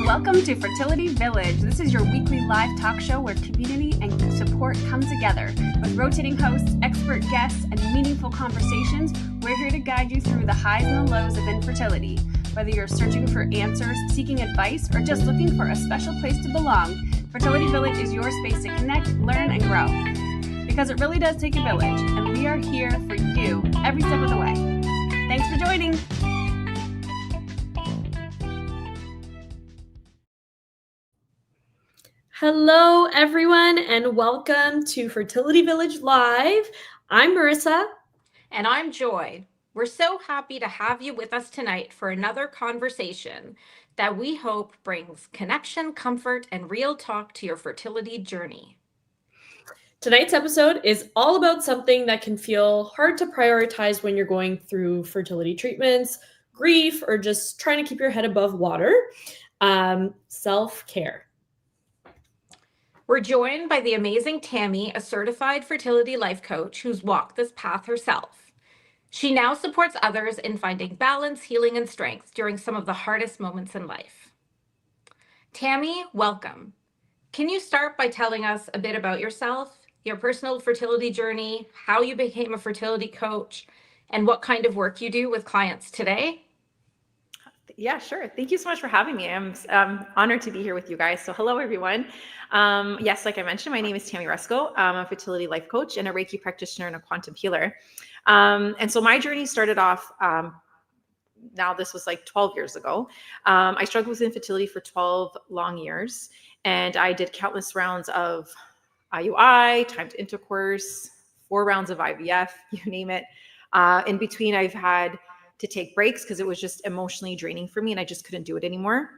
Welcome to Fertility Village. This is your weekly live talk show where community and support come together. With rotating hosts, expert guests, and meaningful conversations, we're here to guide you through the highs and the lows of infertility. Whether you're searching for answers, seeking advice, or just looking for a special place to belong, Fertility Village is your space to connect, learn, and grow. Because it really does take a village, and we are here for you every step of the way. Thanks for joining. Hello, everyone, and welcome to Fertility Village Live. I'm Marissa. And I'm Joy. We're so happy to have you with us tonight for another conversation that we hope brings connection, comfort, and real talk to your fertility journey. Tonight's episode is all about something that can feel hard to prioritize when you're going through fertility treatments, grief, or just trying to keep your head above water, self-care. We're joined by the amazing Tammy, a certified fertility life coach who's walked this path herself. She now supports others in finding balance, healing, and strength during some of the hardest moments in life. Tammy, welcome. Can you start by telling us a bit about yourself, your personal fertility journey, how you became a fertility coach, and what kind of work you do with clients today? Yeah, sure. Thank you so much for having me. I'm honored to be here with you guys. So hello, everyone. Yes, like I mentioned, my name is Tammy Resko. I'm a fertility life coach and a Reiki practitioner and a quantum healer. And so my journey started off, now this was like 12 years ago. I struggled with infertility for 12 long years, and I did countless rounds of IUI, timed intercourse, 4 rounds of IVF, you name it. In between, I've had to take breaks because it was just emotionally draining for me and I just couldn't do it anymore.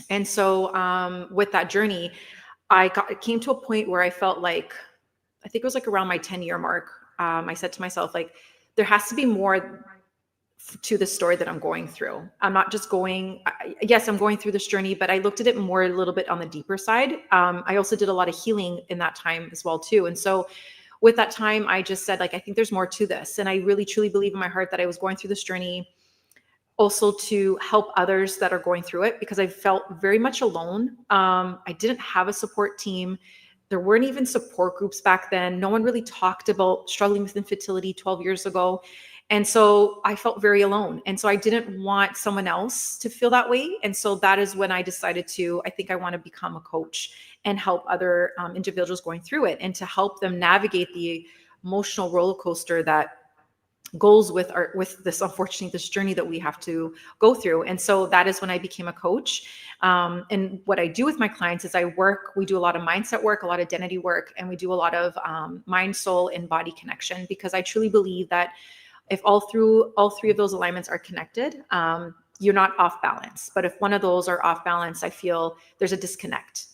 And so with that journey, it came to a point where I felt like, I think it was like around my 10-year mark. I said to myself, like, there has to be more to the story that I'm going through. I'm not just yes, I'm going through this journey, but I looked at it more a little bit on the deeper side. I also did a lot of healing in that time as well too. And so with that time, I just said, like, I think there's more to this. And I really, truly believe in my heart that I was going through this journey also to help others that are going through it, because I felt very much alone. I didn't have a support team. There weren't even support groups back then. No one really talked about struggling with infertility 12 years ago. And so I felt very alone. And so I didn't want someone else to feel that way. And so that is when I decided I think I want to become a coach and help other individuals going through it, and to help them navigate the emotional roller coaster that goes with this, unfortunately, this journey that we have to go through. And so that is when I became a coach. And what I do with my clients is we do a lot of mindset work, a lot of identity work, and we do a lot of mind, soul, and body connection, because I truly believe that if all three of those alignments are connected, you're not off balance. But if one of those are off balance, I feel there's a disconnect.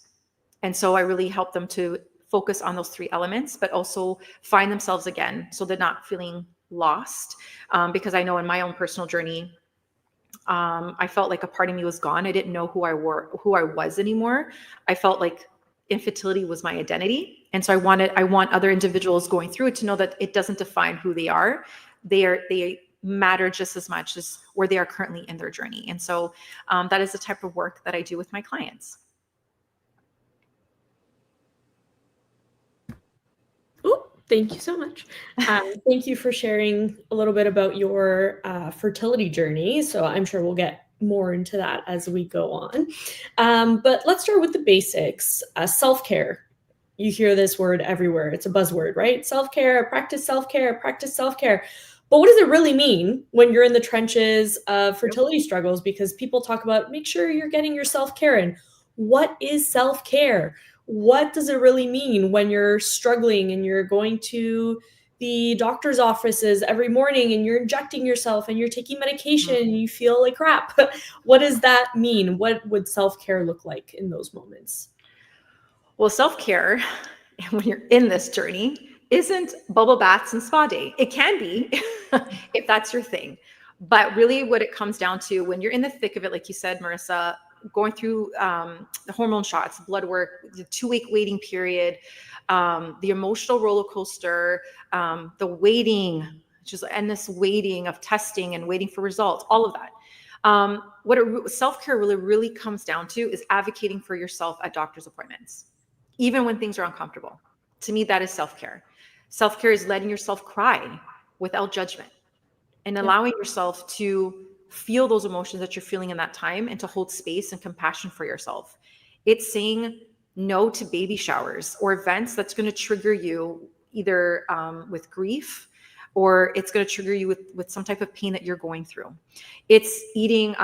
And so I really help them to focus on those 3 elements, but also find themselves again, so they're not feeling lost. Because I know in my own personal journey, I felt like a part of me was gone. I didn't know who I was anymore. I felt like infertility was my identity. And so I want other individuals going through it to know that it doesn't define who they are. They matter just as much as where they are currently in their journey. And so that is the type of work that I do with my clients. Thank you so much. Thank you for sharing a little bit about your fertility journey. So I'm sure we'll get more into that as we go on. But let's start with the basics. Self-care. You hear this word everywhere. It's a buzzword, right? Self-care, practice self-care, practice self-care. But what does it really mean when you're in the trenches of fertility struggles? Because people talk about, make sure you're getting your self-care in. What is self-care? What does it really mean when you're struggling and you're going to the doctor's offices every morning and you're injecting yourself and you're taking medication and you feel like crap? What does that mean? What would self-care look like in those moments? Well, self-care, when you're in this journey, isn't bubble baths and spa day. It can be if that's your thing. But really what it comes down to, when you're in the thick of it, like you said, Marissa, going through the hormone shots, blood work, the 2-week waiting period, the emotional roller coaster, the waiting, just endless waiting of testing and waiting for results, all of that. Self-care really comes down to is advocating for yourself at doctor's appointments, even when things are uncomfortable. To me, that is self-care. Self-care is letting yourself cry without judgment and allowing yourself to feel those emotions that you're feeling in that time and to hold space and compassion for yourself. It's saying no to baby showers or events that's going to trigger you either with grief, or it's going to trigger you with some type of pain that you're going through. It's eating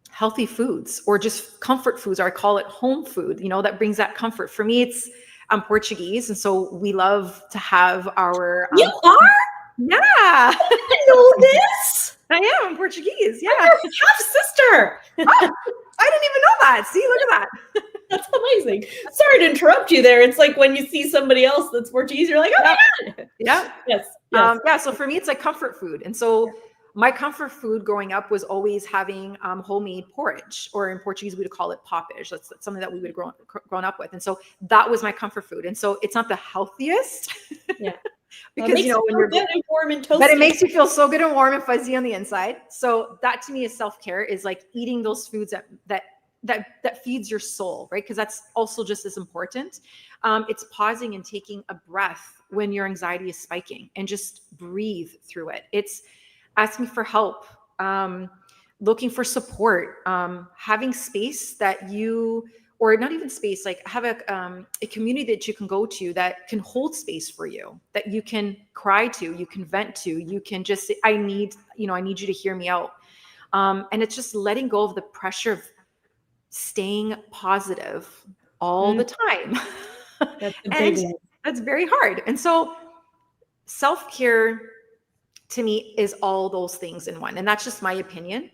healthy foods or just comfort foods, or I call it home food, that brings that comfort. For me, I'm Portuguese. And so we love to have our... You are? Yeah. I know this. I am. I'm Portuguese. Yeah. I'm your half sister. I didn't even know that. See, look at that. That's amazing. Sorry to interrupt you there. It's like when you see somebody else that's Portuguese, you're like, oh my God. Yeah. Yes. So for me, it's like comfort food. And so my comfort food growing up was always having homemade porridge, or in Portuguese, we would call it poppage. That's something that we would have grown up with. And so that was my comfort food. And so it's not the healthiest. Yeah. Because, when you're good and warm and toasty. But it makes you feel so good and warm and fuzzy on the inside. So that to me is self-care, is like eating those foods that feeds your soul, right? Because that's also just as important. It's pausing and taking a breath when your anxiety is spiking and just breathe through it. It's asking for help, looking for support, having space that you, or not even space, like have a community that you can go to that can hold space for you, that you can cry to, you can vent to, you can just say, I need you to hear me out. And it's just letting go of the pressure of staying positive all the time. That's a big one. That's very hard. And so self-care to me is all those things in one. And that's just my opinion.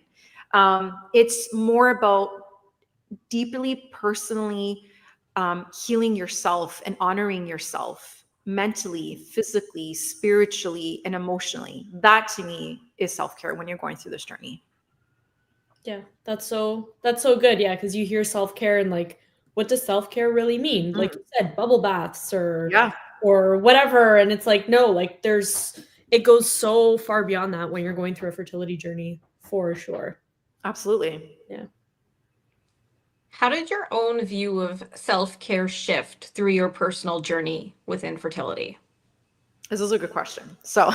It's more about deeply personally healing yourself and honoring yourself mentally, physically, spiritually, and emotionally. That to me is self-care when you're going through this journey. Yeah, that's so good. Yeah, because you hear self-care and like, what does self-care really mean? Like you said, bubble baths or whatever. And it's like, no, like it goes so far beyond that when you're going through a fertility journey, for sure. Absolutely. Yeah. How did your own view of self-care shift through your personal journey with infertility? This is a good question. So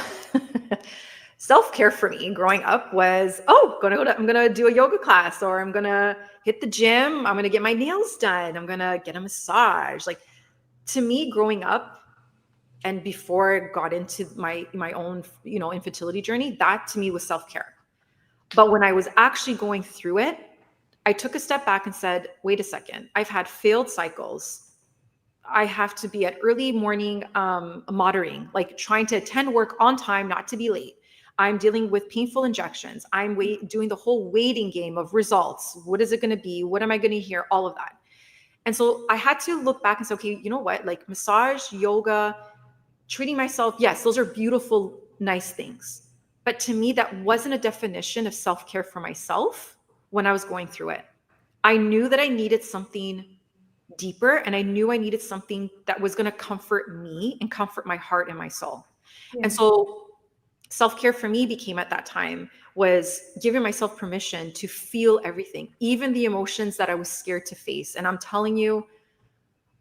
self-care for me growing up was, I'm going to do a yoga class, or I'm going to hit the gym. I'm going to get my nails done. I'm going to get a massage. Like, to me, growing up and before I got into my own, infertility journey, that to me was self-care. But when I was actually going through it, I took a step back and said, wait a second, I've had failed cycles. I have to be at early morning monitoring, like trying to attend work on time, not to be late. I'm dealing with painful injections. I'm doing the whole waiting game of results. What is it going to be? What am I going to hear? All of that. And so I had to look back and say, okay, you know what? Like massage, yoga, treating myself. Yes, those are beautiful, nice things. But to me, that wasn't a definition of self-care for myself when I was going through it. I knew that I needed something deeper, and I knew I needed something that was going to comfort me and comfort my heart and my soul. Yeah. And so self-care for me became, at that time, was giving myself permission to feel everything, even the emotions that I was scared to face. And I'm telling you,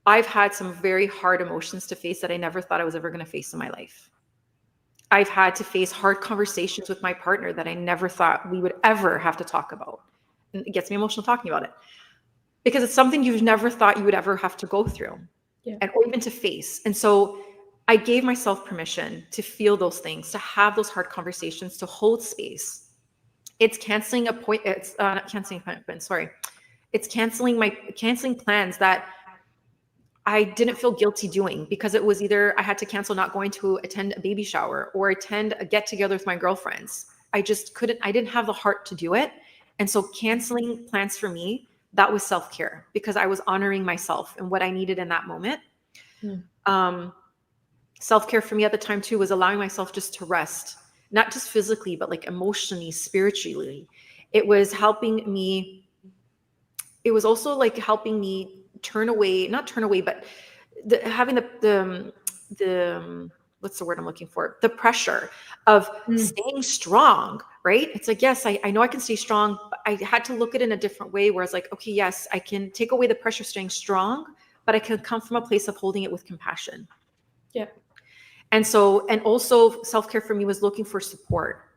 I've had some very hard emotions to face that I never thought I was ever going to face in my life. I've had to face hard conversations with my partner that I never thought we would ever have to talk about. And it gets me emotional talking about it, because it's something you've never thought you would ever have to go through, or even to face. And so I gave myself permission to feel those things, to have those hard conversations, to hold space. It's canceling appointments. It's canceling plans that I didn't feel guilty doing, because it was either I had to cancel not going to attend a baby shower or attend a get together with my girlfriends. I just couldn't, I didn't have the heart to do it. And so canceling plans for me, that was self-care, because I was honoring myself and what I needed in that moment. Self-care for me at the time too was allowing myself just to rest, not just physically, but like emotionally, spiritually. It was helping me. It was also like helping me not turn away, but having the what's the word I'm looking for? The pressure of staying strong, right? It's like, yes, I know I can stay strong, but I had to look at it in a different way where I was like, okay, yes, I can take away the pressure of staying strong, but I can come from a place of holding it with compassion. Yeah. And so, and also self-care for me was looking for support.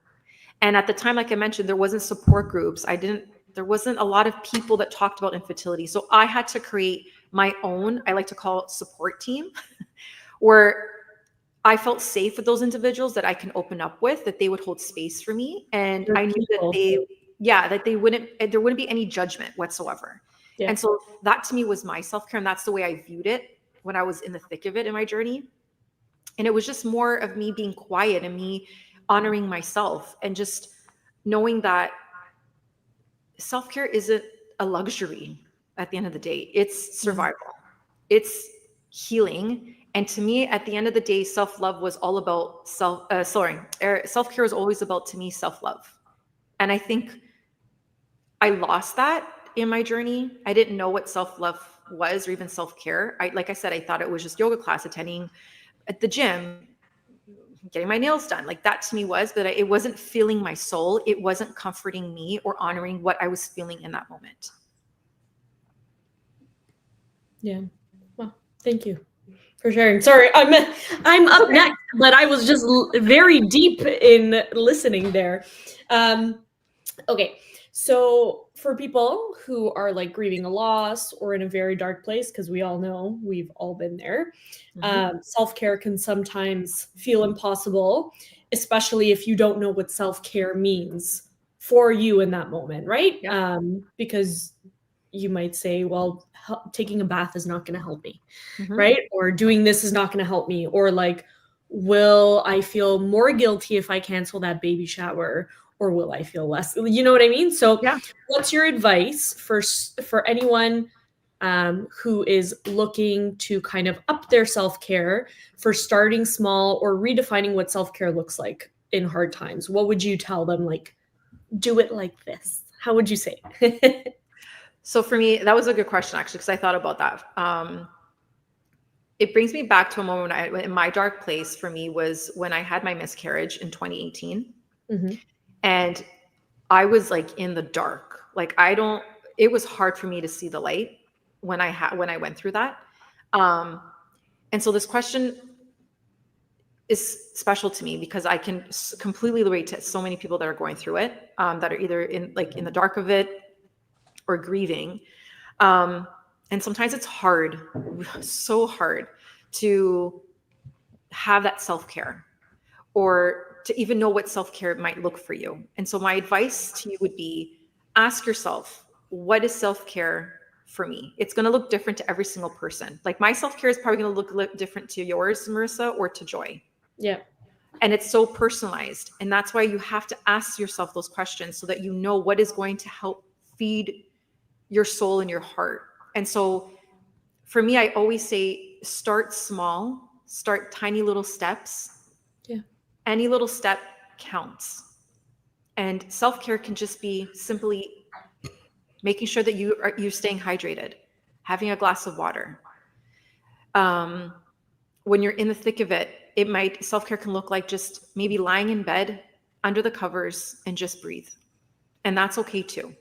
And at the time, like I mentioned, there wasn't support groups. There wasn't a lot of people that talked about infertility. So I had to create my own, I like to call it support team, where I felt safe with those individuals that I can open up with, that they would hold space for me. And I knew that there wouldn't be any judgment whatsoever. Yeah. And so that to me was my self-care. And that's the way I viewed it when I was in the thick of it in my journey. And it was just more of me being quiet and me honoring myself and just knowing that self-care isn't a luxury at the end of the day. It's survival. It's healing. And to me, at the end of the day, self-love was all about self-care was always about, to me, self-love. And I think I lost that in my journey. I didn't know what self-love was or even self-care. Like I said, I thought it was just yoga class, attending at the gym, getting my nails done. Like that to me was, but it wasn't filling my soul. It wasn't comforting me or honoring what I was feeling in that moment. Yeah. Well, thank you for sharing. Sorry, I'm up next, but I was just very deep in listening there. Okay. So for people who are like grieving a loss or in a very dark place, because we all know we've all been there, self-care can sometimes feel impossible, especially if you don't know what self-care means for you in that moment, right? Yeah. Because you might say, well, taking a bath is not going to help me, right? Or doing this is not going to help me. Or like, will I feel more guilty if I cancel that baby shower? Or will I feel less? You know what I mean? So what's your advice for anyone who is looking to kind of up their self-care, for starting small or redefining what self-care looks like in hard times? What would you tell them? Like, do it like this. How would you say? So for me, that was a good question, actually, because I thought about that. It brings me back to a moment in my dark place for me was when I had my miscarriage in 2018. And I was like in the dark. Like it was hard for me to see the light when I went through that. And so this question is special to me because I can completely relate to so many people that are going through it, that are either in the dark of it or grieving. And sometimes it's hard, so hard to have that self-care or to even know what self-care might look for you. And so my advice to you would be, ask yourself, what is self-care for me? It's going to look different to every single person. Like my self-care is probably going to look different to yours, Marissa, or to Joy. Yeah. And it's so personalized. And that's why you have to ask yourself those questions so that you know what is going to help feed your soul and your heart. And so for me, I always say, start small, start tiny little steps. Yeah. Any little step counts. And self-care can just be simply making sure that you're staying hydrated, having a glass of water. When you're in the thick of it, self-care can look like just maybe lying in bed under the covers and just breathe. And that's okay too.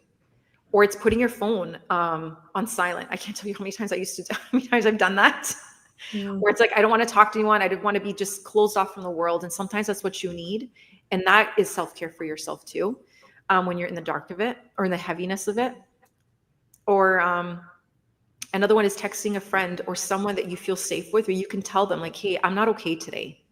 Or it's putting your phone on silent. I can't tell you how many times I've done that. Where it's like, I don't want to talk to anyone. I don't want to be just closed off from the world. And sometimes that's what you need. And that is self-care for yourself too. When you're in the dark of it or in the heaviness of it. Or another one is texting a friend or someone that you feel safe with, or you can tell them like, hey, I'm not okay today.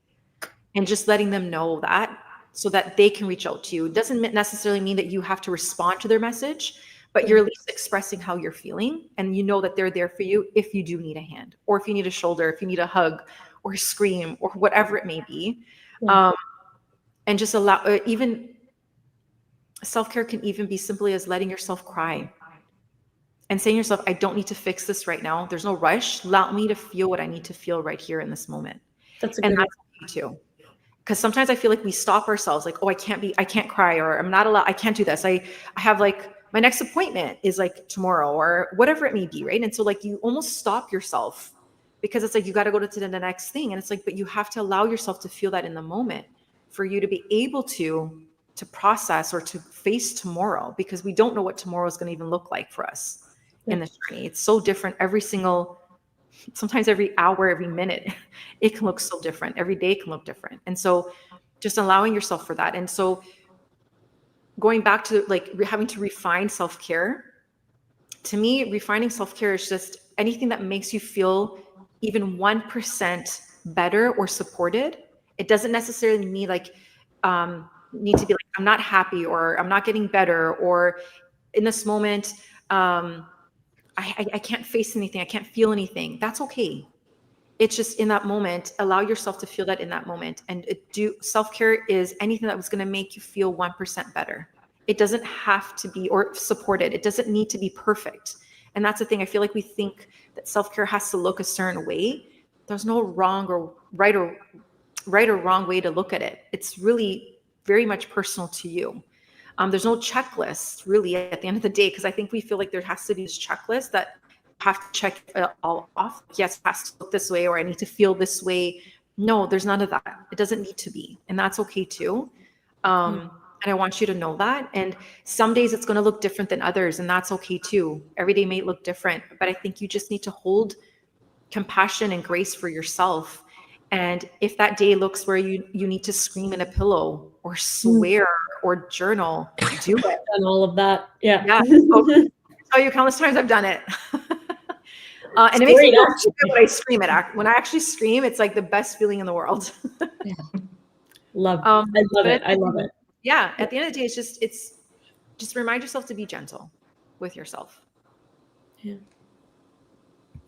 And just letting them know that so that they can reach out to you. It doesn't necessarily mean that you have to respond to their message, but you're at least expressing how you're feeling, and you know that they're there for you if you do need a hand, or if you need a shoulder, if you need a hug or a scream or whatever it may be. Yeah. And just allow, even self-care can even be simply as letting yourself cry and saying to yourself, I don't need to fix this right now. There's no rush. Allow me to feel what I need to feel right here in this moment. That's okay too. Because sometimes I feel like we stop ourselves like, oh, I can't cry, or I'm not allowed, I can't do this. I have like, my next appointment is like tomorrow or whatever it may be, right? And so like you almost stop yourself because it's like, you got to go to the next thing. And it's like, but you have to allow yourself to feel that in the moment for you to be able to process or to face tomorrow, because we don't know what tomorrow is going to even look like for us in this journey. It's so different sometimes every hour, every minute, it can look so different. Every day can look different. And so just allowing yourself for that. And so going back to like having to refine self-care, to me, refining self-care is just anything that makes you feel even 1% better or supported. It doesn't necessarily mean like, need to be like, I'm not happy, or I'm not getting better, or in this moment, I can't face anything. I can't feel anything. That's okay. It's just in that moment, allow yourself to feel that in that moment. And self-care is anything that was going to make you feel 1% better. It doesn't have to be, or supported. It doesn't need to be perfect. And that's the thing. I feel like we think that self-care has to look a certain way. There's no wrong or right or wrong way to look at it. It's really very much personal to you. There's no checklist really at the end of the day, because I think we feel like there has to be this checklist that you have to check it all off. Yes, it has to look this way, or I need to feel this way. No, there's none of that. It doesn't need to be. And that's okay too. And I want you to know that. And some days it's going to look different than others, and that's okay too. Every day may look different, but I think you just need to hold compassion and grace for yourself. And if that day looks where you need to scream in a pillow or swear or journal, do it. And all of that. Yeah. I'll tell you countless times I've done it. And it makes me feel stupid when I scream it. When I actually scream, it's like the best feeling in the world. I love it. I love it. Yeah. At the end of the day, it's just remind yourself to be gentle with yourself. Yeah.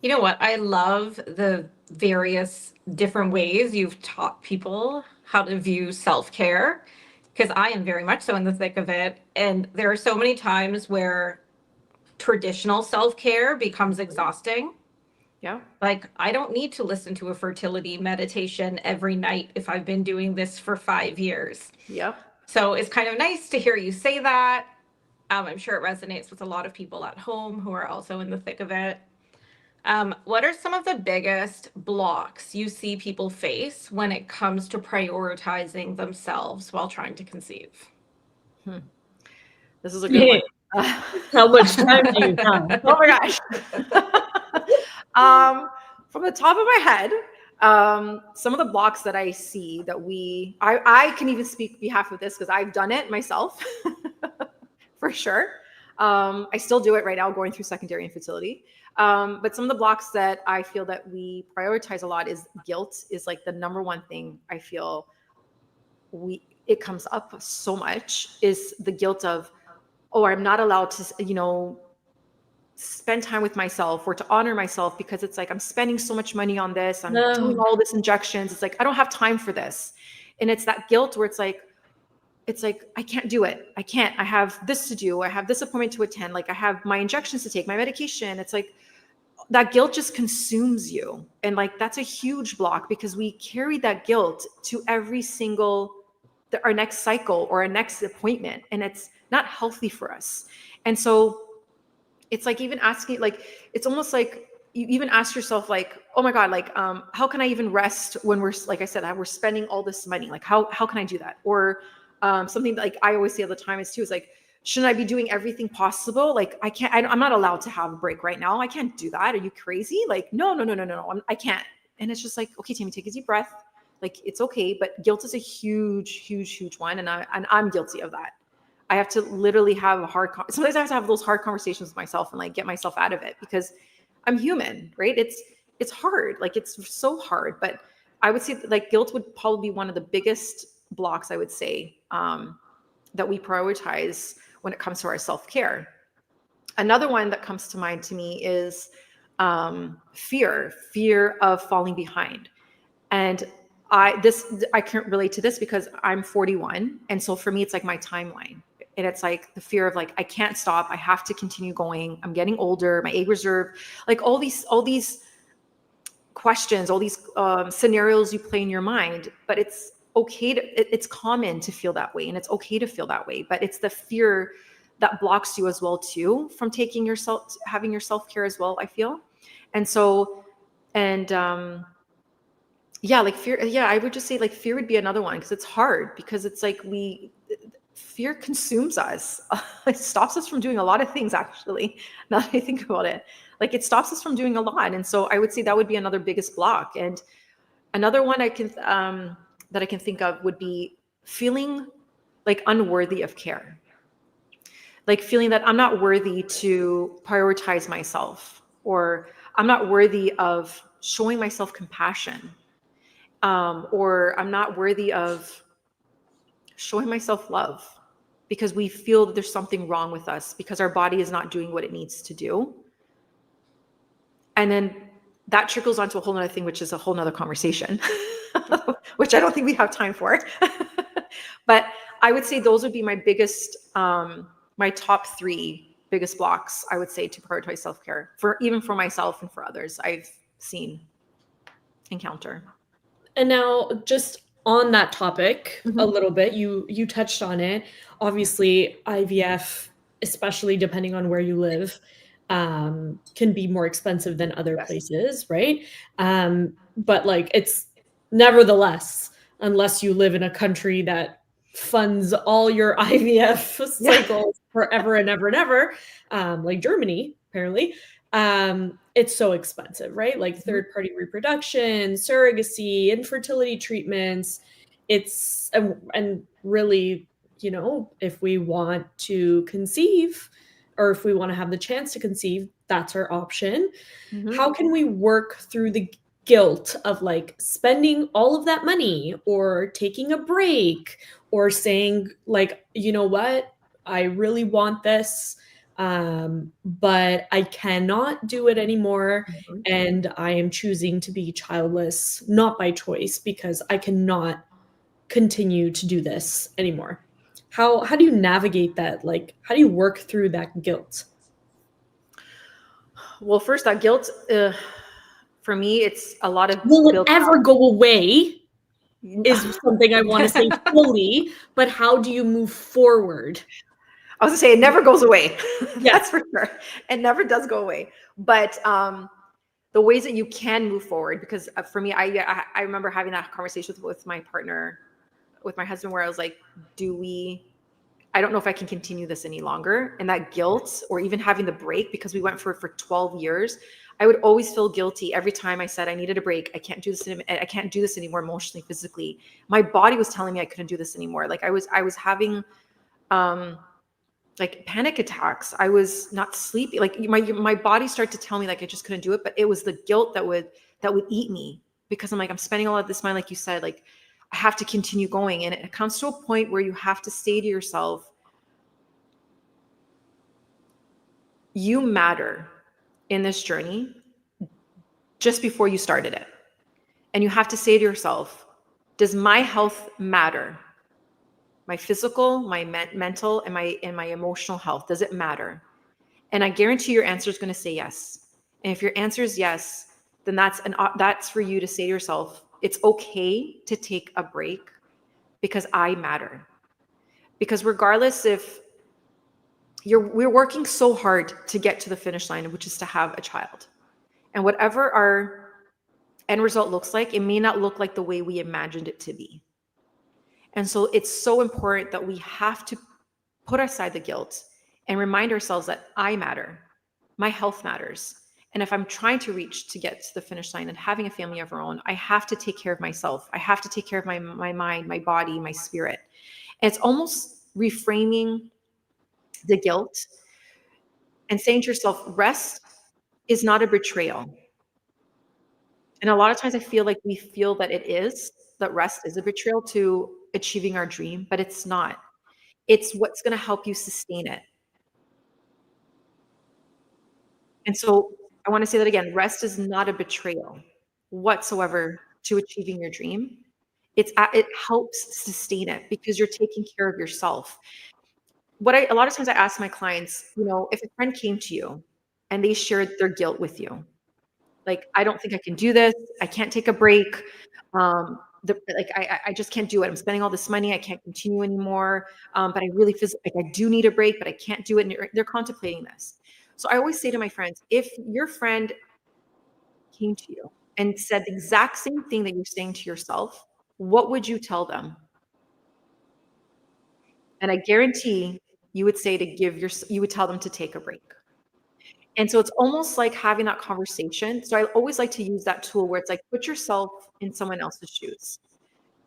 You know what? I love the various different ways you've taught people how to view self-care, because I am very much so in the thick of it. And there are so many times where traditional self-care becomes exhausting. Yeah. Like, I don't need to listen to a fertility meditation every night if I've been doing this for 5 years. Yep. So it's kind of nice to hear you say that. I'm sure it resonates with a lot of people at home who are also in the thick of it. What are some of the biggest blocks you see people face when it comes to prioritizing themselves while trying to conceive? This is a good one. How much time do you have? Oh my gosh. From the top of my head, some of the blocks that I see that I can even speak behalf of this because I've done it myself for sure. I still do it right now, going through secondary infertility. But some of the blocks that I feel that we prioritize a lot is guilt is like the number one thing I feel it comes up so much, is the guilt of, oh, I'm not allowed to, spend time with myself or to honor myself, because it's like, I'm spending so much money on this. I'm doing all this injections. It's like, I don't have time for this. And it's that guilt where it's like, I can't do it. I can't, I have this to do. I have this appointment to attend. Like, I have my injections to take, my medication. It's like, that guilt just consumes you. And like, that's a huge block, because we carry that guilt to every single, our next cycle or our next appointment. And it's not healthy for us. And so it's like, even asking, like, it's almost like you even ask yourself, like, oh my God, like, how can I even rest when we're, like I said, we're spending all this money? Like, how can I do that? Or something like I always say all the time is like, shouldn't I be doing everything possible? Like, I'm not allowed to have a break right now. I can't do that. Are you crazy? Like, no, I can't. And it's just like, okay, Tammy, take a deep breath. Like, it's okay. But guilt is a huge, huge, huge one. And I'm guilty of that. I have to literally have sometimes I have to have those hard conversations with myself and like get myself out of it, because I'm human, right? It's hard. Like, it's so hard. But I would say like guilt would probably be one of the biggest blocks, I would say, that we prioritize when it comes to our self-care. Another one that comes to mind to me is fear of falling behind. And I can't relate to this because I'm 41. And so for me, it's like my timeline. And it's like the fear of like, I can't stop. I have to continue going. I'm getting older. My egg reserve, like all these questions, all these scenarios you play in your mind. But it's okay it's common to feel that way, and it's okay to feel that way. But it's the fear that blocks you as well too from having your self-care as well, I feel. And so And yeah, like fear. Yeah, I would just say like fear would be another one, because it's hard, because it's like fear consumes us. It stops us from doing a lot of things, actually. Now that I think about it, like it stops us from doing a lot. And so I would say that would be another biggest block. And another one that I can think of would be feeling like unworthy of care. Like feeling that I'm not worthy to prioritize myself, or I'm not worthy of showing myself compassion, or I'm not worthy of showing myself love, because we feel that there's something wrong with us because our body is not doing what it needs to do. And then that trickles onto a whole nother thing, which is a whole nother conversation, which I don't think we have time for. But I would say those would be my biggest, my top 3 biggest blocks, I would say, to prioritize self-care, even for myself and for others I've seen encounter. And now, just on that topic a little bit, you touched on it. Obviously, IVF, especially depending on where you live, can be more expensive than other places, right? But like, it's nevertheless, unless you live in a country that funds all your IVF cycles forever and ever and ever, like Germany, apparently, it's so expensive, right? Like third-party reproduction, surrogacy, infertility treatments. It's, and really, you know, if we want to conceive, or if we want to have the chance to conceive, that's our option. How can we work through the guilt of like spending all of that money, or taking a break, or saying like, you know what, I really want this, but I cannot do it anymore, and I am choosing to be childless, not by choice, because I cannot continue to do this anymore? How do you navigate that? Like, how do you work through that guilt? Well, first, that guilt, for me, it's a lot of will it ever go away is something I want to say fully, but how do you move forward? I was gonna say it never goes away. That's for sure. It never does go away. But the ways that you can move forward, because for me, I remember having that conversation with my partner, with my husband, where I was like, I don't know if I can continue this any longer. And that guilt, or even having the break, because we went for 12 years, I would always feel guilty every time I said I needed a break. I can't do this anymore, emotionally, physically. My body was telling me I couldn't do this anymore. Like I was having like panic attacks. I was not sleepy. Like my body started to tell me like I just couldn't do it. But it was the guilt that would eat me, because I'm like, I'm spending all of this money, like you said, like I have to continue going. And it comes to a point where you have to say to yourself, you matter in this journey just before you started it. And you have to say to yourself, does my health matter? My physical, my mental, and my emotional health, does it matter? And I guarantee your answer is going to say yes. And if your answer is yes, then that's for you to say to yourself, it's okay to take a break, because I matter. Because regardless if we're working so hard to get to the finish line, which is to have a child. And whatever our end result looks like, it may not look like the way we imagined it to be. And so it's so important that we have to put aside the guilt and remind ourselves that I matter. My health matters. And if I'm trying to get to the finish line and having a family of our own, I have to take care of myself. I have to take care of my mind, my body, my spirit. And it's almost reframing the guilt and saying to yourself, rest is not a betrayal. And a lot of times I feel like we feel that that rest is a betrayal to achieving our dream, but it's not. It's what's going to help you sustain it. And so I want to say that again, rest is not a betrayal whatsoever to achieving your dream. It helps sustain it, because you're taking care of yourself. A lot of times I ask my clients, if a friend came to you and they shared their guilt with you, like, I don't think I can do this. I can't take a break. I just can't do it. I'm spending all this money. I can't continue anymore. But I really feel like I do need a break, but I can't do it. And they're contemplating this. So I always say to my friends, if your friend came to you and said the exact same thing that you're saying to yourself, what would you tell them? And I guarantee you would say you would tell them to take a break. And so it's almost like having that conversation. So I always like to use that tool where it's like, put yourself in someone else's shoes.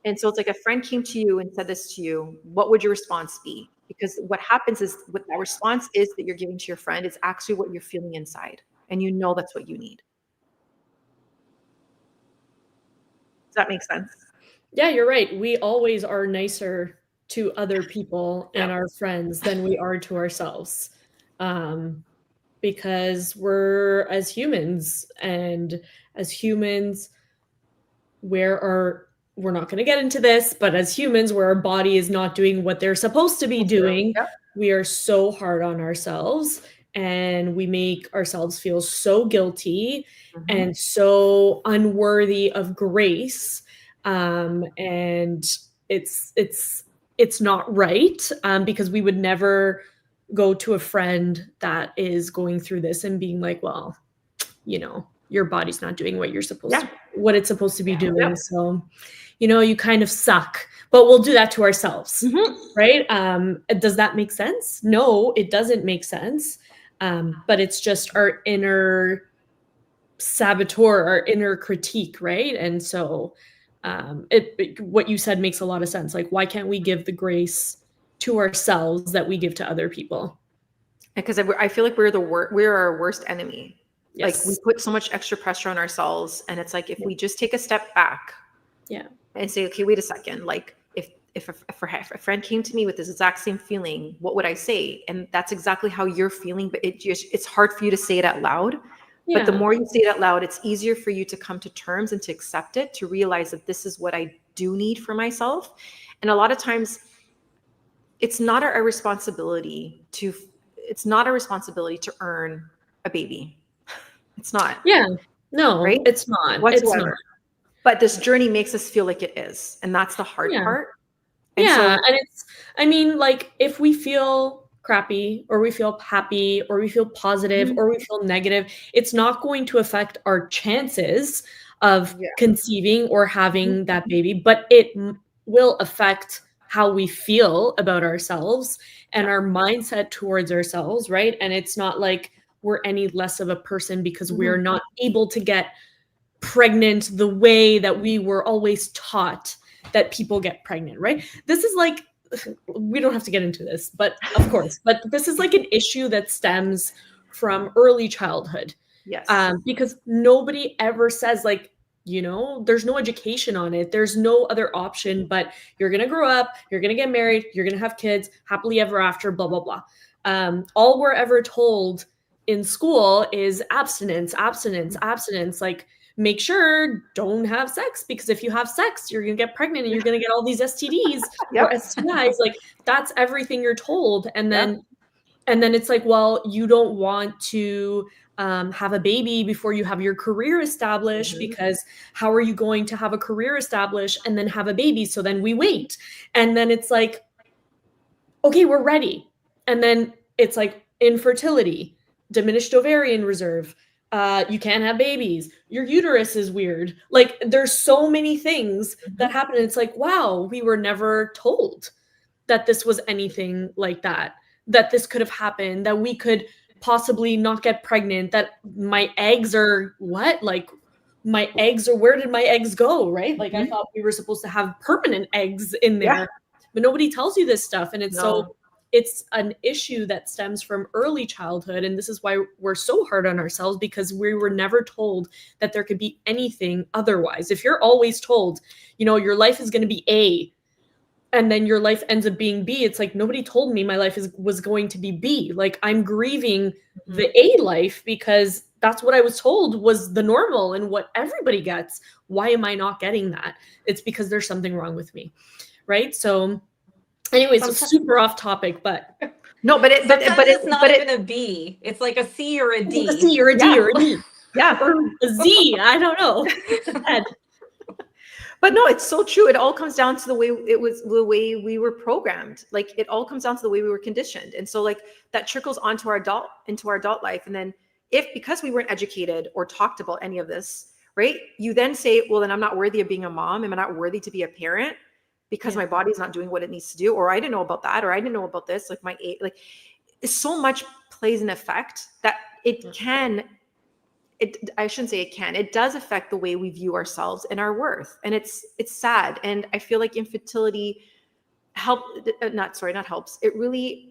And so it's like a friend came to you and said this to you, what would your response be? Because what happens is what that response is that you're giving to your friend is actually what you're feeling inside. And you know that's what you need. Does that make sense? Yeah, you're right. We always are nicer to other people and our friends than we are to ourselves. Because we're as humans, and as humans, we're not going to get into this, but as humans, where our body is not doing what they're supposed to be doing, we are so hard on ourselves, and we make ourselves feel so guilty and so unworthy of grace. And it's not right, because we would never go to a friend that is going through this and being like, well, your body's not doing what you're supposed to, what it's supposed to be doing. So, you kind of suck, but we'll do that to ourselves. Right. Does that make sense? No, it doesn't make sense. But it's just our inner saboteur, our inner critique. Right. And so, what you said makes a lot of sense. Like, why can't we give the grace to ourselves that we give to other people? Because I feel like we're our worst enemy. Yes. Like, we put so much extra pressure on ourselves, and it's like, if we just take a step back and say, okay, wait a second, like if a friend came to me with this exact same feeling, what would I say? And that's exactly how you're feeling, but it's hard for you to say it out loud. But the more you say it out loud, it's easier for you to come to terms and to accept it, to realize that this is what I do need for myself. And a lot of times it's not our responsibility to earn a baby. It's not. Yeah. No, right? It's not. Whatsoever. It's not. But this journey makes us feel like it is. And that's the hard part. And and like, if we feel crappy, or we feel happy, or we feel positive, or we feel negative, it's not going to affect our chances of conceiving or having that baby, but it will affect how we feel about ourselves and our mindset towards ourselves, right? And it's not like we're any less of a person because we're not able to get pregnant the way that we were always taught that people get pregnant, right? This is like, we don't have to get into this, but of course, but this is like an issue that stems from early childhood. Yes. Because nobody ever says, like, there's no education on it. There's no other option, but you're going to grow up, you're going to get married, you're going to have kids, happily ever after, blah, blah, blah. All we're ever told in school is abstinence. Like, make sure don't have sex, because if you have sex, you're going to get pregnant and you're going to get all these STDs or STIs. Like, that's everything you're told. And then it's like, well, you don't want to have a baby before you have your career established, because how are you going to have a career established and then have a baby? So then we wait. And then it's like, okay, we're ready. And then it's like infertility, diminished ovarian reserve. You can't have babies. Your uterus is weird. Like, there's so many things that happen. And it's like, wow, we were never told that this was anything like that this could have happened, that we could possibly not get pregnant, that my eggs are what? Like, my eggs are, where did my eggs go? Right? Like, I thought we were supposed to have permanent eggs in there, but nobody tells you this stuff. And it's it's an issue that stems from early childhood. And this is why we're so hard on ourselves, because we were never told that there could be anything otherwise. If you're always told, your life is going to be A, and then your life ends up being B, it's like, nobody told me my life was going to be B. Like, I'm grieving the A life because that's what I was told was the normal and what everybody gets. Why am I not getting that? It's because there's something wrong with me. Right? So anyways, it's super off topic, but no, but it's not even a B. It's like a C or a D. A C or a D or a D. Yeah. Or a Z. I don't know. But no, it's so true. It all comes down to the way we were programmed. Like, it all comes down to the way we were conditioned. And so, like, that trickles into our adult life. And then because we weren't educated or talked about any of this, right? You then say, well, then I'm not worthy of being a mom. Am I not worthy to be a parent because my body's not doing what it needs to do? Or I didn't know about that, or I didn't know about this. Like my age, like so much plays an effect that it can, I shouldn't say it can, it does affect the way we view ourselves and our worth. And it's sad. And I feel like infertility it really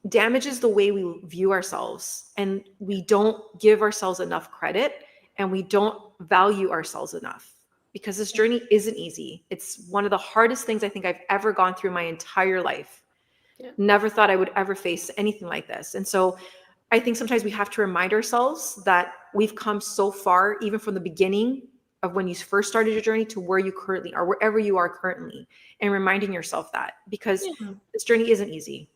damages the way we view ourselves, and we don't give ourselves enough credit, and we don't value ourselves enough, because this journey isn't easy. It's one of the hardest things I think I've ever gone through my entire life. Never thought I would ever face anything like this. And so I think sometimes we have to remind ourselves that we've come so far, even from the beginning of when you first started your journey to where you currently are, wherever you are currently, and reminding yourself that, because this journey isn't easy.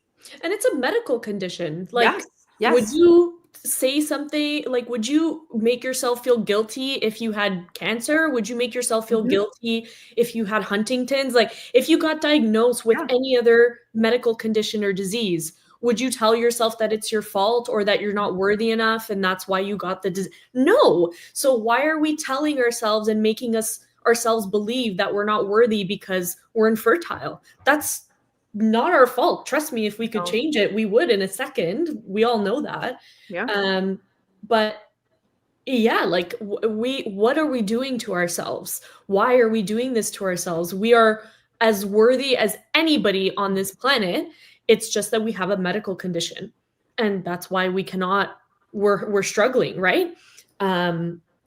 And it's a medical condition. Like, yes. Would you say something like, would you make yourself feel guilty if you had cancer? Would you make yourself feel guilty if you had Huntington's? Like, if you got diagnosed with any other medical condition or disease, would you tell yourself that it's your fault or that you're not worthy enough and that's why you got the disease? No. So why are we telling ourselves and making ourselves believe that we're not worthy because we're infertile? That's not our fault. Trust me, if we could change it, we would in a second. We all know that. But yeah, like what are we doing to ourselves? Why are we doing this to ourselves? We are as worthy as anybody on this planet. It's just that we have a medical condition, and that's why we're struggling, right?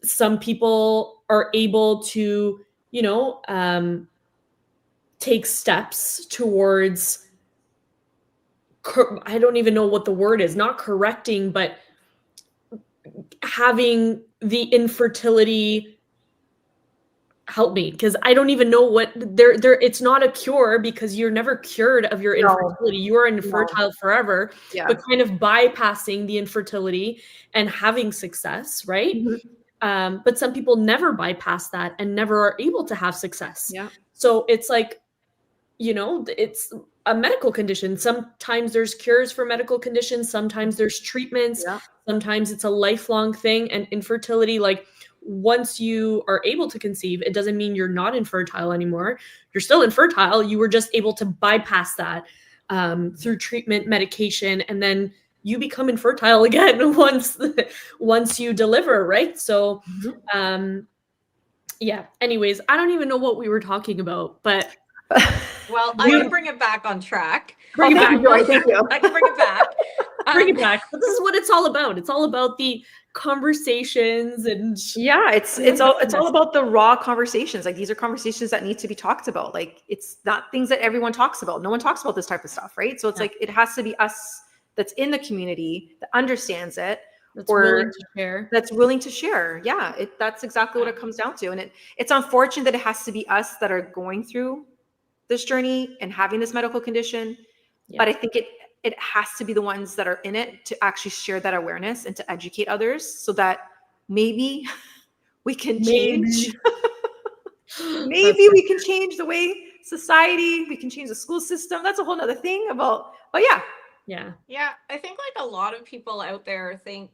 Some people are able to, take steps towards, I don't even know what the word is, not correcting, but having the infertility, help me, because I don't even know what it's not a cure, because you're never cured of your infertility. You are infertile forever, but kind of bypassing the infertility and having success, right? But some people never bypass that and never are able to have success. So it's like, it's a medical condition. Sometimes there's cures for medical conditions. Sometimes there's treatments. Sometimes it's a lifelong thing. And infertility, like, once you are able to conceive, it doesn't mean you're not infertile anymore. You're still infertile. You were just able to bypass that through treatment, medication, and then you become infertile again once you deliver, right? So, anyways, I don't even know what we were talking about, but well, I can bring it back on track. Thank you. I can bring it back. Bring it back. But this is what it's all about. It's all about the conversations, and it's all about the raw conversations. Like, these are conversations that need to be talked about. Like, it's not things that everyone talks about. No one talks about this type of stuff, right? So it's like, it has to be us that's in the community that understands it, that's willing to share. That's willing to share. That's exactly what it comes down to. And it's unfortunate that it has to be us that are going through this journey and having this medical condition. But I think it has to be the ones that are in it to actually share that awareness and to educate others, so that maybe we can change. Maybe we can change the way society, we can change the school system. That's a whole nother thing but yeah, I think like a lot of people out there think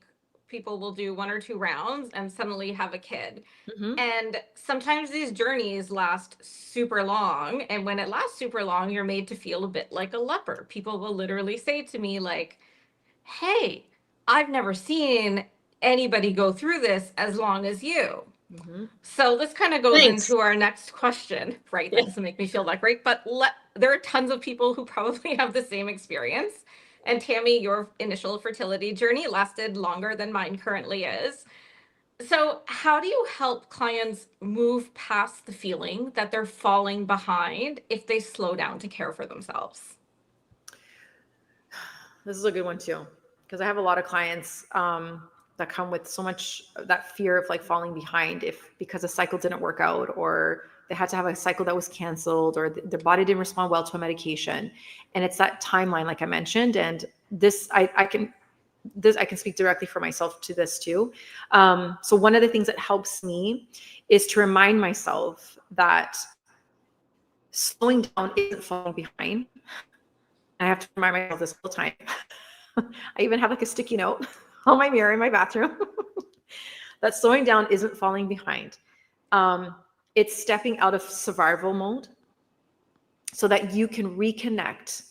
people will do 1 or 2 rounds and suddenly have a kid. And sometimes these journeys last super long. And when it lasts super long, you're made to feel a bit like a leper. People will literally say to me, like, hey, I've never seen anybody go through this as long as you. So this kind of goes into our next question, right? That doesn't make me feel that great, but there are tons of people who probably have the same experience. And Tammy, your initial fertility journey lasted longer than mine currently is. So how do you help clients move past the feeling that they're falling behind if they slow down to care for themselves? This is a good one too, because I have a lot of clients that come with so much that fear of like falling behind because a cycle didn't work out, or they had to have a cycle that was canceled, or their body didn't respond well to a medication. And it's that timeline, like I mentioned. And this, I can speak directly for myself to this too. So one of the things that helps me is to remind myself that slowing down isn't falling behind. I have to remind myself this all the time. I even have like a sticky note on my mirror in my bathroom that slowing down isn't falling behind. It's stepping out of survival mode so that you can reconnect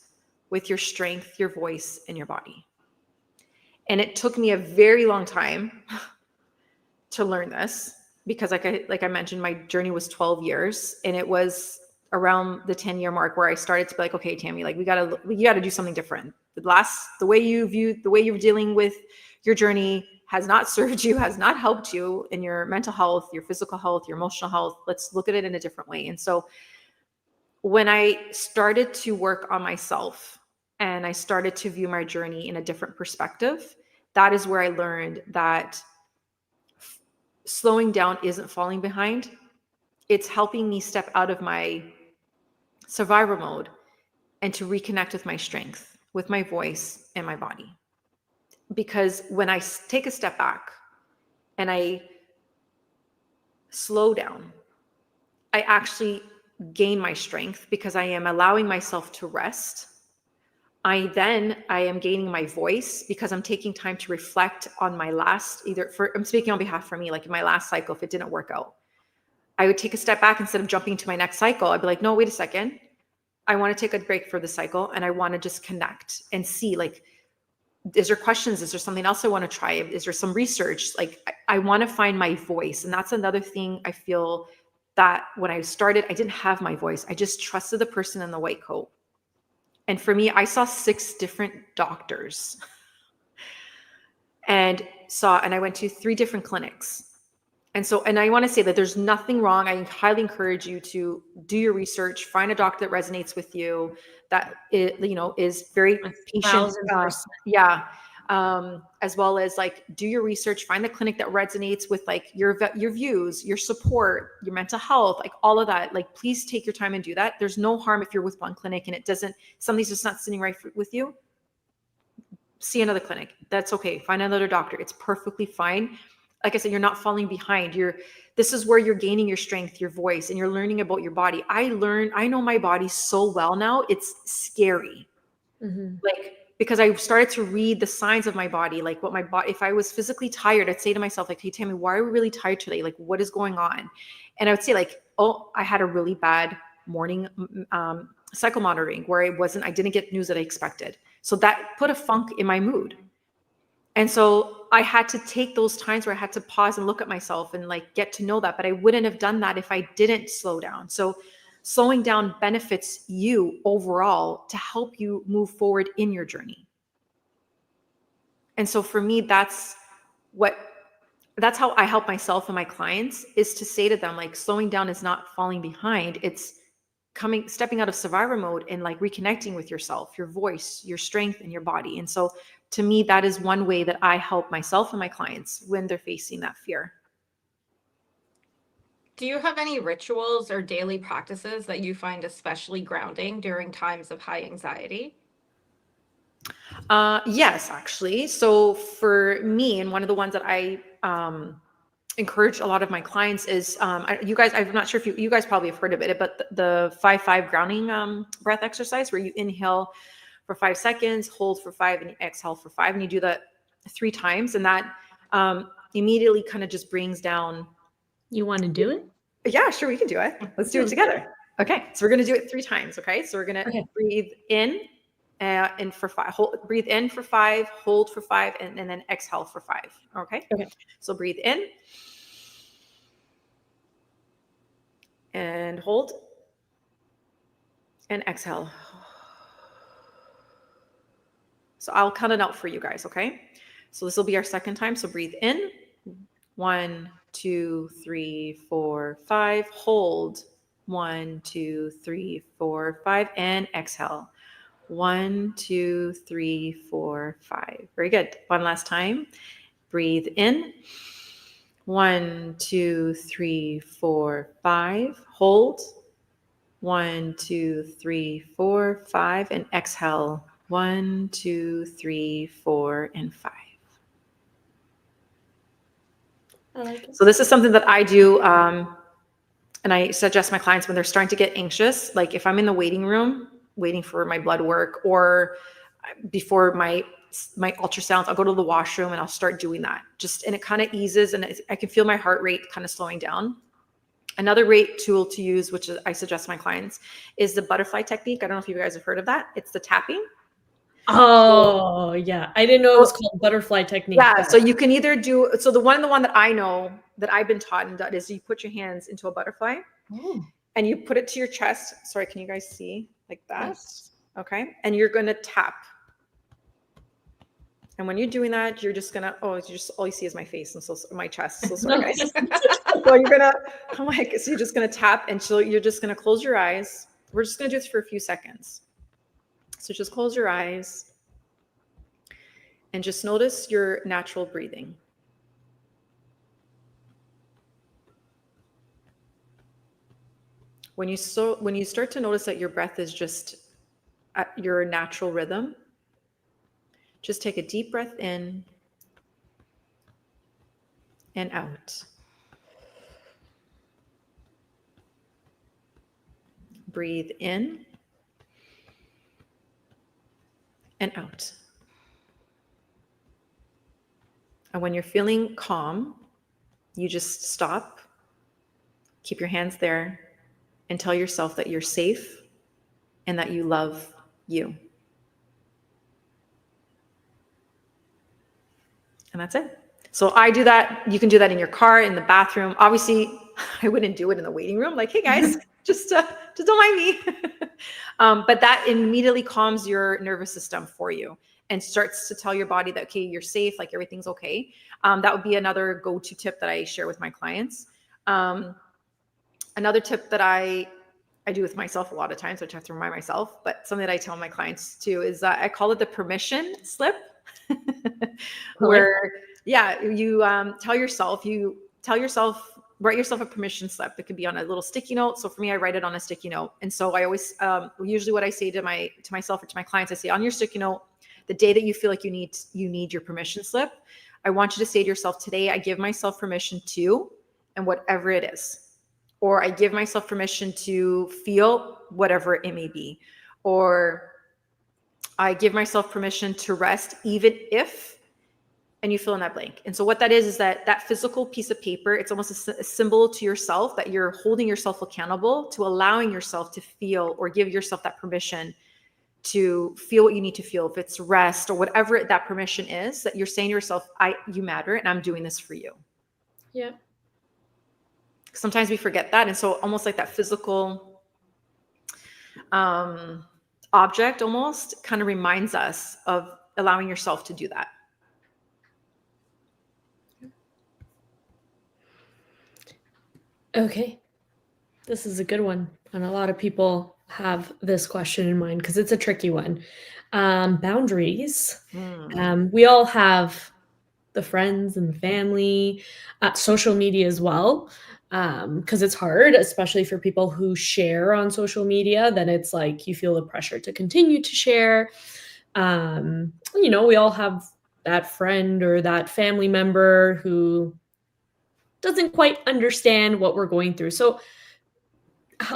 with your strength, your voice, and your body. And it took me a very long time to learn this because like I mentioned, my journey was 12 years, and it was around the 10-year mark where I started to be like, okay, Tammy, like you gotta do something different. The way you're dealing with your journey has not served you, has not helped you in your mental health, your physical health, your emotional health. Let's look at it in a different way. And so when I started to work on myself and I started to view my journey in a different perspective, that is where I learned that slowing down isn't falling behind. It's helping me step out of my survivor mode and to reconnect with my strength, with my voice and my body. Because when I take a step back and I slow down, I actually gain my strength because I am allowing myself to rest. I am gaining my voice because I'm taking time to reflect on my last, I'm speaking on behalf for me, like in my last cycle, if it didn't work out, I would take a step back instead of jumping to my next cycle. I'd be like, no, wait a second. I want to take a break for the cycle and I want to just connect and see, like, is there questions? Is there something else I want to try? Is there some research? Like, I want to find my voice. And that's another thing I feel that when I started, I didn't have my voice. I just trusted the person in the white coat. And for me, I saw 6 different doctors and I went to 3 different clinics. And I want to say that there's nothing wrong. I highly encourage you to do your research, find a doctor that resonates with you, that is very patient. As well as like do your research, find the clinic that resonates with like your views, your support, your mental health, like all of that. Like, please take your time and do that. There's no harm if you're with one clinic and something's just not sitting right with you. See another clinic. That's okay. Find another doctor. It's perfectly fine. Like I said, you're not falling behind. This is where you're gaining your strength, your voice, and you're learning about your body. I know my body so well now. It's scary. Mm-hmm. Like, because I started to read the signs of my body, like what my body, if I was physically tired, I'd say to myself, like, hey, Tammy, why are we really tired today? Like, what is going on? And I would say like, oh, I had a really bad morning cycle monitoring where I didn't get news that I expected. So that put a funk in my mood. And so I had to take those times where I had to pause and look at myself and like get to know that, but I wouldn't have done that if I didn't slow down. So slowing down benefits you overall to help you move forward in your journey. And so for me, that's how I help myself and my clients, is to say to them, like, slowing down is not falling behind. It's stepping out of survivor mode and like reconnecting with yourself, your voice, your strength, and your body. And so to me, that is one way that I help myself and my clients when they're facing that fear. Do you have any rituals or daily practices that you find especially grounding during times of high anxiety? Yes, actually. So for me, and one of the ones that I encourage a lot of my clients is, I'm not sure if you guys probably have heard of it, but the 5-5 grounding breath exercise, where you inhale for 5 seconds, hold for 5, and you exhale for 5, and you do that 3 times, and that immediately kind of just brings down. You want to do it? Yeah, sure, we can do it. Let's do it together. Okay, so we're going to do it 3 times. Okay, so we're going to breathe in for 5. Breathe in for 5, hold for 5, and then exhale for 5. Okay. So breathe in and hold and exhale. So I'll count it out for you guys. Okay. So this will be our second time. So breathe in. 1, 2, 3, 4, 5. Hold. 1, 2, 3, 4, 5, and exhale. 1, 2, 3, 4, 5. Very good. One last time. Breathe in. 1, 2, 3, 4, 5. Hold. 1, 2, 3, 4, 5, and exhale. 1, 2, 3, 4, and 5. I like it. So this is something that I do, and I suggest my clients when they're starting to get anxious, like if I'm in the waiting room waiting for my blood work, or before my ultrasounds, I'll go to the washroom and I'll start doing that. And it kind of eases, and I can feel my heart rate kind of slowing down. Another great tool to use, which I suggest to my clients, is the butterfly technique. I don't know if you guys have heard of that. It's the tapping. Oh, yeah. I didn't know it was called butterfly technique. Yeah. So you can either do, so the one that I know that I've been taught and done is you put your hands into a butterfly and you put it to your chest. Sorry, can you guys see like that? Yes. Okay. And you're going to tap. And when you're doing that, you're just gonna, all you see is my face and so my chest. So sorry, guys. So you're gonna, so you're just gonna tap, and so you're just gonna close your eyes. We're just gonna do this for a few seconds. So just close your eyes and just notice your natural breathing. When you start to notice that your breath is just at your natural rhythm, just take a deep breath in and out. Breathe in and out. And when you're feeling calm, you just stop, keep your hands there, and tell yourself that you're safe and that you love you. And that's it. So I do that. You can do that in your car, in the bathroom. Obviously, I wouldn't do it in the waiting room. Like, hey guys, just don't mind me. But that immediately calms your nervous system for you and starts to tell your body that, okay, you're safe, like everything's okay. That would be another go-to tip that I share with my clients. Another tip that I do with myself a lot of times, which I have to remind myself, but something that I tell my clients too, is I call it the permission slip. Where, you tell yourself, write yourself a permission slip. It could be on a little sticky note. So for me, I write it on a sticky note. And so I always, usually what I say to myself or to my clients, I say on your sticky note, the day that you feel like you need your permission slip, I want you to say to yourself, today I give myself permission to, and whatever it is, or I give myself permission to feel whatever it may be, or I give myself permission to rest, even if, and you fill in that blank. And so what that is that physical piece of paper, it's almost a symbol to yourself that you're holding yourself accountable to allowing yourself to feel, or give yourself that permission to feel what you need to feel. If it's rest or whatever that permission is, that you're saying to yourself, you matter and I'm doing this for you. Yeah. Sometimes we forget that. And so almost like that physical, object almost kind of reminds us of allowing yourself to do that. Okay. This is a good one. And a lot of people have this question in mind because it's a tricky one. Boundaries. We all have the friends and the family, social media as well. Because it's hard, especially for people who share on social media, then it's like you feel the pressure to continue to share. We all have that friend or that family member who doesn't quite understand what we're going through. So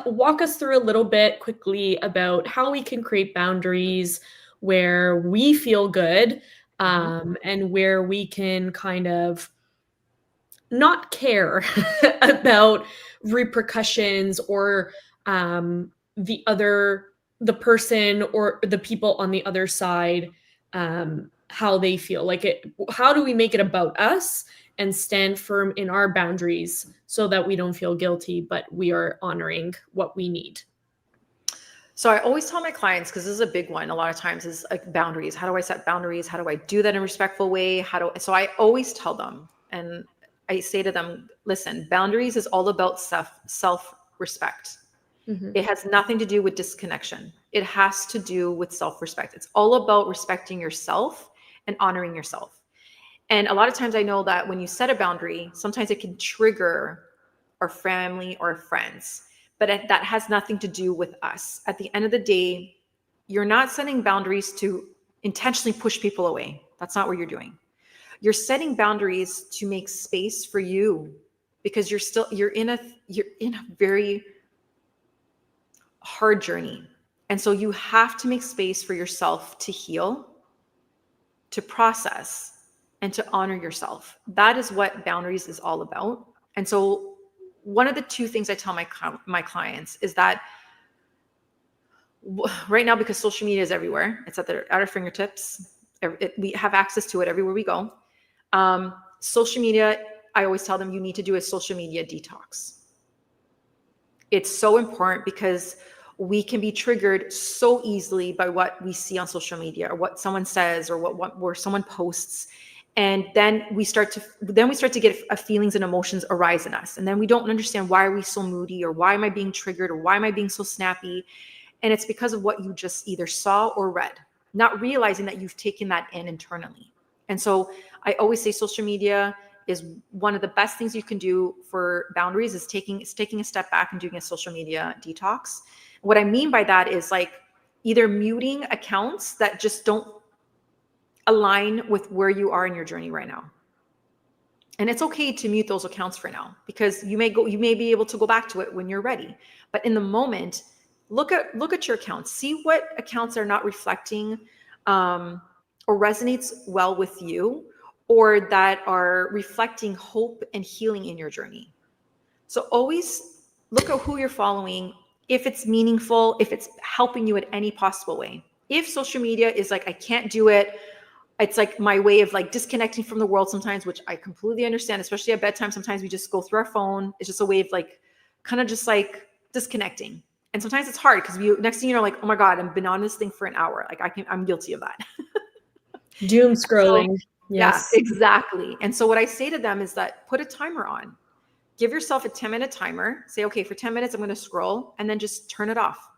walk us through a little bit quickly about how we can create boundaries where we feel good, and where we can kind of not care about repercussions or the person or the people on the other side, how they feel. How do we make it about us and stand firm in our boundaries so that we don't feel guilty, but we are honoring what we need? So I always tell my clients, because this is a big one a lot of times, is like boundaries. How do I set boundaries? How do I do that in a respectful way? So I always tell them, and I say to them, listen, boundaries is all about self-respect. Mm-hmm. It has nothing to do with disconnection. It has to do with self-respect. It's all about respecting yourself and honoring yourself. And a lot of times I know that when you set a boundary, sometimes it can trigger our family or friends, but that has nothing to do with us. At the end of the day, you're not setting boundaries to intentionally push people away. That's not what you're doing. You're setting boundaries to make space for you, because you're in a very hard journey. And so you have to make space for yourself to heal, to process, and to honor yourself. That is what boundaries is all about. And so one of the two things I tell my clients is that right now, because social media is everywhere, it's at our fingertips. We have access to it everywhere we go. Social media, I always tell them, you need to do a social media detox. It's so important because we can be triggered so easily by what we see on social media or what someone says or where someone posts. And then we start to get feelings and emotions arise in us. And then we don't understand, why are we so moody, or why am I being triggered, or why am I being so snappy? And it's because of what you just either saw or read, not realizing that you've taken that in internally. And so I always say social media is one of the best things you can do for boundaries, is taking a step back and doing a social media detox. What I mean by that is like either muting accounts that just don't align with where you are in your journey right now. And it's okay to mute those accounts for now, because you may be able to go back to it when you're ready. But in the moment, look at your accounts, see what accounts are not reflecting or resonates well with you, or that are reflecting hope and healing in your journey. So always look at who you're following, if it's meaningful, if it's helping you in any possible way. If social media is like, I can't do it, it's like my way of like disconnecting from the world sometimes, which I completely understand, especially at bedtime. Sometimes we just go through our phone. It's just a way of like, kind of just like disconnecting. And sometimes it's hard because next thing you know, like, oh my God, I've been on this thing for an hour. Like I'm guilty of that. Doom scrolling. So, yes. Yeah, exactly. And so what I say to them is that put a timer on. Give yourself a 10-minute timer. Say, okay, for 10 minutes, I'm going to scroll, and then just turn it off.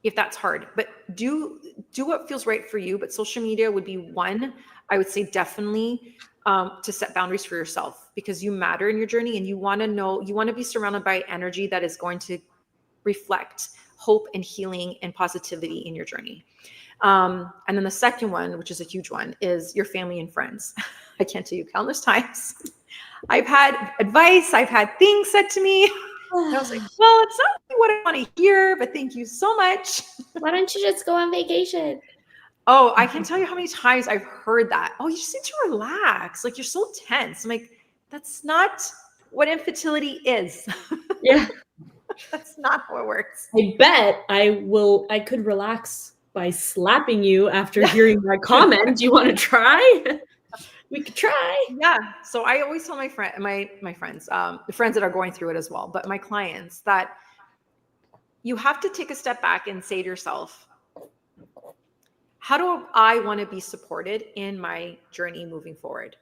If that's hard, but do what feels right for you. But social media would be one, I would say definitely to set boundaries for yourself, because you matter in your journey, and you want to be surrounded by energy that is going to reflect hope and healing and positivity in your journey. And then the second one, which is a huge one, is your family and friends. I can't tell you countless times I've had advice, I've had things said to me. And I was like, well, it's not really what I want to hear, but thank you so much. Why don't you just go on vacation? Oh, I can tell you how many times I've heard that. Oh, you just need to relax. Like, you're so tense. I'm like, that's not what infertility is. Yeah. That's not how it works. I bet I could relax by slapping you after hearing my comment. Do you want to try? We could try. Yeah. So I always tell my friends, the friends that are going through it as well, but my clients, that you have to take a step back and say to yourself, how do I want to be supported in my journey moving forward?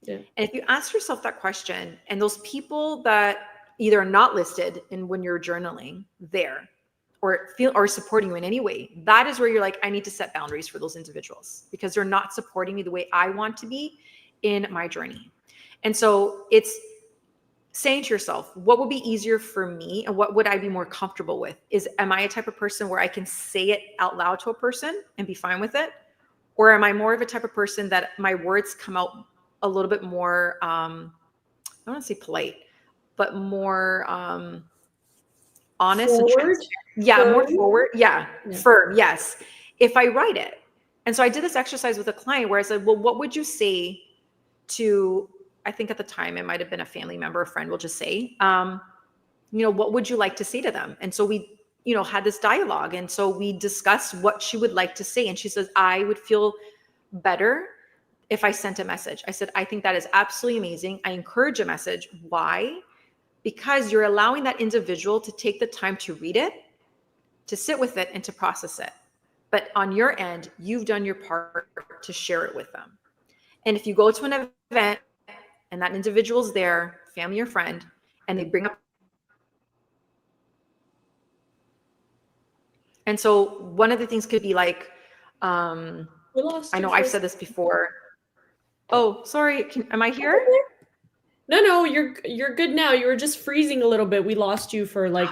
Yeah. And if you ask yourself that question, and those people that either are not listed in when you're journaling there, or supporting you in any way, that is where you're like, I need to set boundaries for those individuals, because they're not supporting me the way I want to be in my journey. And so it's saying to yourself, what would be easier for me, and what would I be more comfortable with? Am I a type of person where I can say it out loud to a person and be fine with it? Or am I more of a type of person that my words come out a little bit more, I don't want to say polite, but more honest and transparent? Yeah, firm. More forward. Yeah, firm. Yes. If I write it. And so I did this exercise with a client where I said, well, what would you say to, I think at the time it might've been a family member, a friend, will just say, what would you like to say to them? And so we, had this dialogue. And so we discussed what she would like to say. And she says, I would feel better if I sent a message. I said, I think that is absolutely amazing. I encourage a message. Why? Because you're allowing that individual to take the time to read it, to sit with it, and to process it. But on your end, you've done your part to share it with them. And if you go to an event and that individual's there, family or friend, and they bring up. And so one of the things could be like, I know I've said this before. Oh, sorry. Am I here? No, you're good now. You were just freezing a little bit. We lost you for like.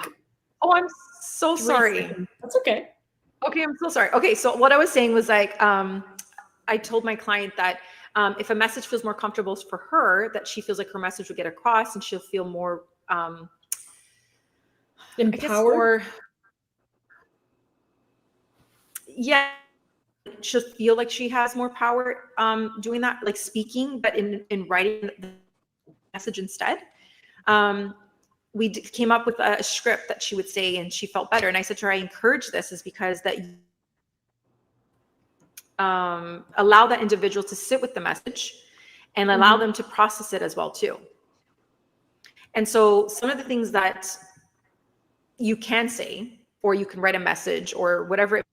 Oh, I'm so sorry. Seconds. That's okay. Okay, I'm so sorry. Okay, so what I was saying was like, I told my client that if a message feels more comfortable for her, that she feels like her message would get across, and she'll feel more empowered. Yeah. she'll feel like she has more power doing that, like speaking, but in writing the message instead. We came up with a script that she would say, and she felt better. And I said to her, I encourage this is because that allow that individual to sit with the message and allow them to process it as well too. And so some of the things that you can say, or you can write a message or whatever.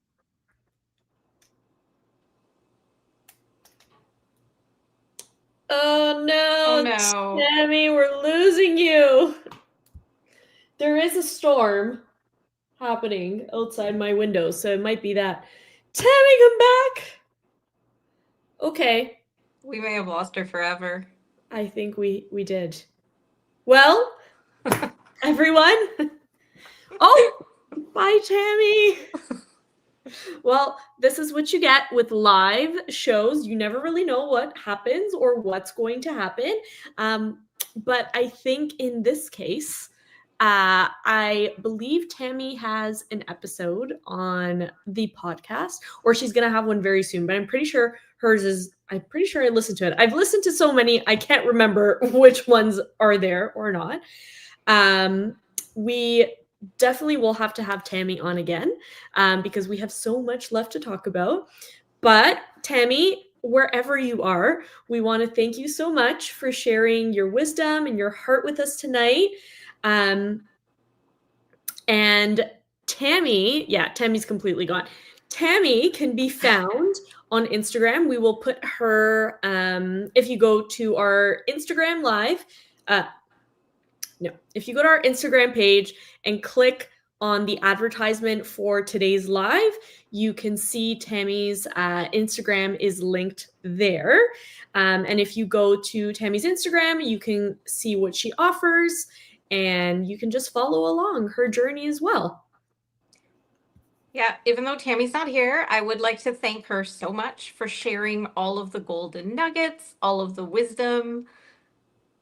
Oh no, Oh no. Tammy, we're losing you. There is a storm happening outside my window, so it might be that. Tammy, come back. Okay. We may have lost her forever. I think we did. Well, everyone. Oh, bye, Tammy. Well, this is what you get with live shows. You never really know what happens or what's going to happen. But I think in this case, I believe Tammy has an episode on the podcast, or she's going to have one very soon, but I'm pretty sure hers is, I'm pretty sure I listened to it. I've listened to so many, I can't remember which ones are there or not. We definitely will have to have Tammy on again because we have so much left to talk about. But Tammy, wherever you are, we want to thank you so much for sharing your wisdom and your heart with us tonight. And Tammy, Tammy's completely gone. Tammy can be found on Instagram. We will put her, if you go to our Instagram live, if you go to our Instagram page and click on the advertisement for today's live, you can see Tammy's Instagram is linked there. And if you go to Tammy's Instagram, you can see what she offers and you can just follow along her journey as well. Yeah, even though Tammy's not here, I would like to thank her so much for sharing all of the golden nuggets, all of the wisdom.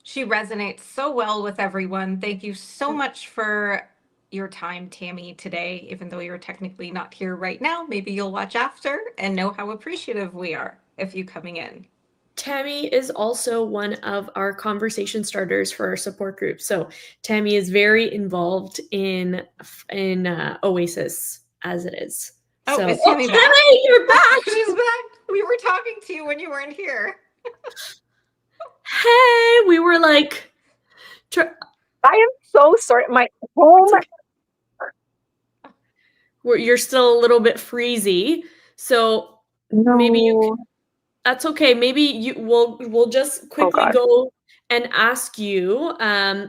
She resonates so well with everyone. Thank you so much for your time, Tammy, today, even though you're technically not here right now. Maybe you'll watch after and know how appreciative we are of you coming in. Tammy is also one of our conversation starters for our support group. So Tammy is very involved in Oasis as it is. Oh, so, is Tammy back? Tammy, you're back. She's back. We were talking to you when you weren't here. Hey, we were like, I am so sorry. My home. You're still a little bit freezy. So No. maybe you can, that's okay. Maybe we'll just quickly go and ask you,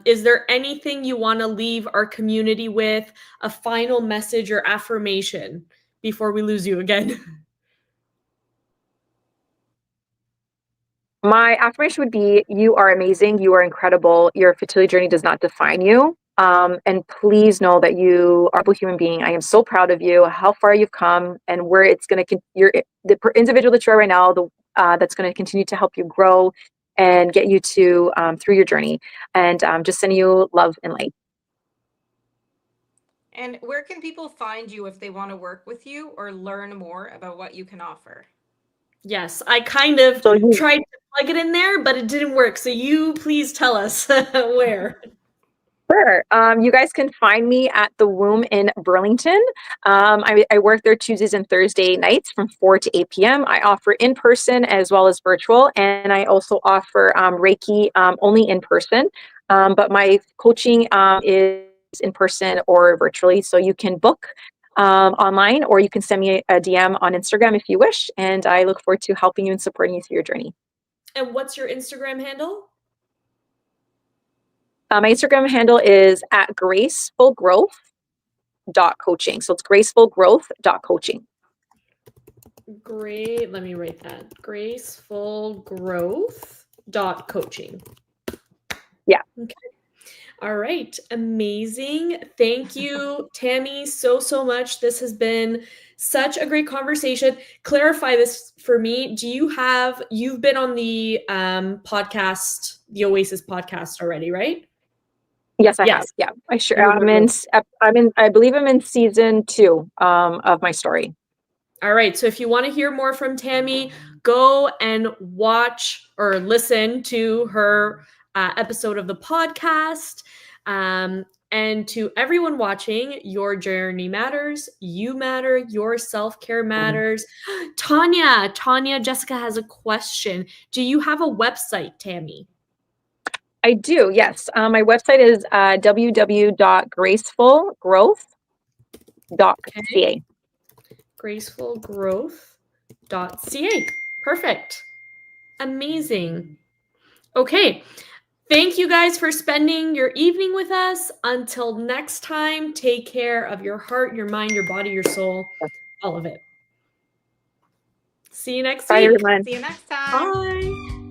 is there anything you want to leave our community with, a final message or affirmation before we lose you again? My affirmation would be, you are amazing. You are incredible. Your fertility journey does not define you. And please know that you are a human being. I am so proud of you, how far you've come and where it's going to, you're the individual that you are right now, that's going to continue to help you grow and get you to through your journey. And just sending you love and light. And where can people find you if they want to work with you or learn more about what you can offer? Yes, I kind of tried to plug it in there, but it didn't work. So you please tell us where. Sure. You guys can find me at The Womb in Burlington. I work there Tuesdays and Thursday nights from 4 to 8 p.m. I offer in person as well as virtual, and I also offer Reiki only in person. But my coaching is in person or virtually, so you can book online, or you can send me a DM on Instagram if you wish, and I look forward to helping you and supporting you through your journey. And what's your Instagram handle? My Instagram handle is at gracefulgrowth.coaching. So it's gracefulgrowth.coaching. Great. Let me write that. gracefulgrowth.coaching. Yeah. Okay. All right. Amazing. Thank you, Tammy, so much. This has been such a great conversation. Clarify this for me. You've been on the podcast, the Oasis podcast already, right? Yes, I have. Yeah, I sure. I believe I'm in season 2 of my story. All right. So if you want to hear more from Tammy, go and watch or listen to her episode of the podcast. And to everyone watching, your journey matters. You matter. Your self-care matters. Tanya, Jessica has a question. Do you have a website, Tammy? I do, yes. My website is www.gracefulgrowth.ca. gracefulgrowth.ca. Perfect. Amazing. Okay. Thank you guys for spending your evening with us. Until next time, take care of your heart, your mind, your body, your soul, all of it. See you next Bye, week. everyone. See you next time. Bye.